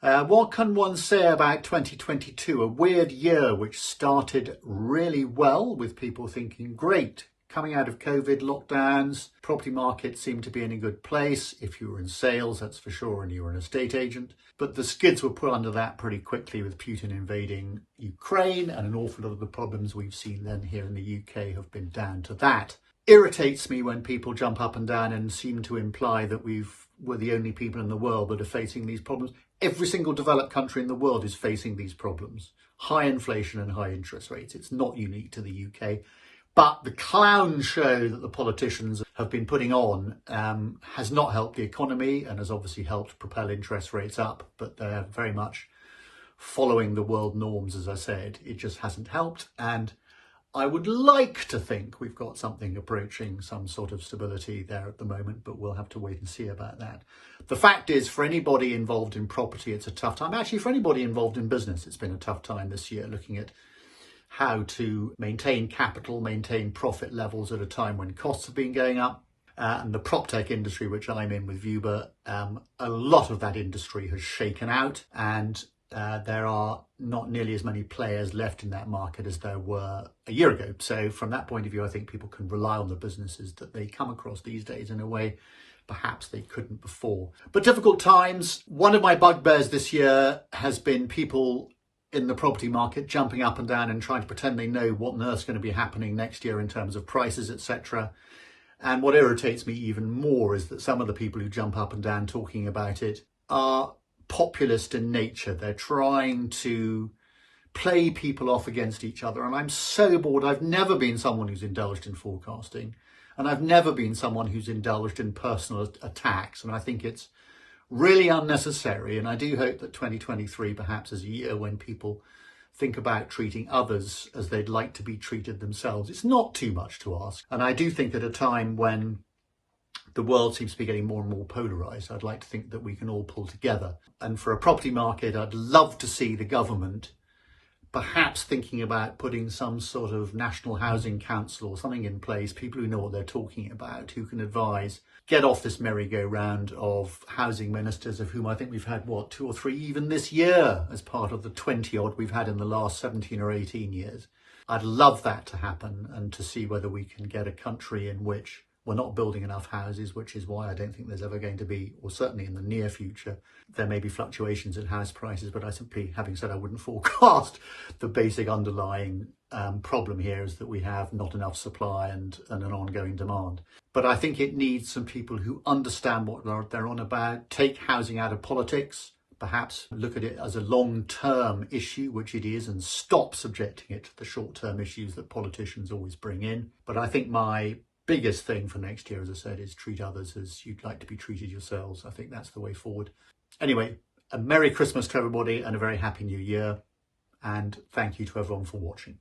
What can one say about 2022? A weird year which started really well with people thinking, great, coming out of COVID lockdowns, property markets seemed to be in a good place. If you were in sales, that's for sure, and you were an estate agent. But the skids were put under that pretty quickly with Putin invading Ukraine, and an awful lot of the problems we've seen then here in the UK have been down to that. Irritates me when people jump up and down and seem to imply that we're the only people in the world that are facing these problems. Every single developed country in the world is facing these problems. High inflation and high interest rates. It's not unique to the UK. But the clown show that the politicians have been putting on has not helped the economy and has obviously helped propel interest rates up. But they're very much following the world norms, as I said. It just hasn't helped. And I would like to think we've got something approaching some sort of stability there at the moment, but we'll have to wait and see about that. The fact is, for anybody involved in property, it's a tough time. Actually, for anybody involved in business, it's been a tough time this year, looking at how to maintain capital, maintain profit levels at a time when costs have been going up. And the prop tech industry, which I'm in with Viewber, a lot of that industry has shaken out, and there are not nearly as many players left in that market as there were a year ago. So from that point of view, I think people can rely on the businesses that they come across these days in a way perhaps they couldn't before. But difficult times. One of my bugbears this year has been people in the property market jumping up and down and trying to pretend they know what on earth's going to be happening next year in terms of prices, etc. And what irritates me even more is that some of the people who jump up and down talking about it are populist in nature. They're trying to play people off against each other, and I'm so bored. I've never been someone who's indulged in forecasting, and I've never been someone who's indulged in personal attacks, and I think it's really unnecessary. And I do hope that 2023 perhaps is a year when people think about treating others as they'd like to be treated themselves. It's not too much to ask, and I do think at a time when the world seems to be getting more and more polarised, I'd like to think that we can all pull together. And for a property market, I'd love to see the government perhaps thinking about putting some sort of national housing council or something in place, people who know what they're talking about, who can advise, get off this merry-go-round of housing ministers, of whom I think we've had, 2 or 3 even this year, as part of the 20-odd we've had in the last 17 or 18 years. I'd love that to happen, and to see whether we can get a country in which we're not building enough houses, which is why I don't think there's ever going to be, or certainly in the near future, there may be fluctuations in house prices, but I simply, having said I wouldn't forecast, the basic underlying problem here is that we have not enough supply and an ongoing demand. But I think it needs some people who understand what they're on about, take housing out of politics, perhaps look at it as a long-term issue, which it is, and stop subjecting it to the short-term issues that politicians always bring in. But I think my biggest thing for next year, as I said, is treat others as you'd like to be treated yourselves. I think that's the way forward. Anyway, a Merry Christmas to everybody and a very Happy New Year. And thank you to everyone for watching.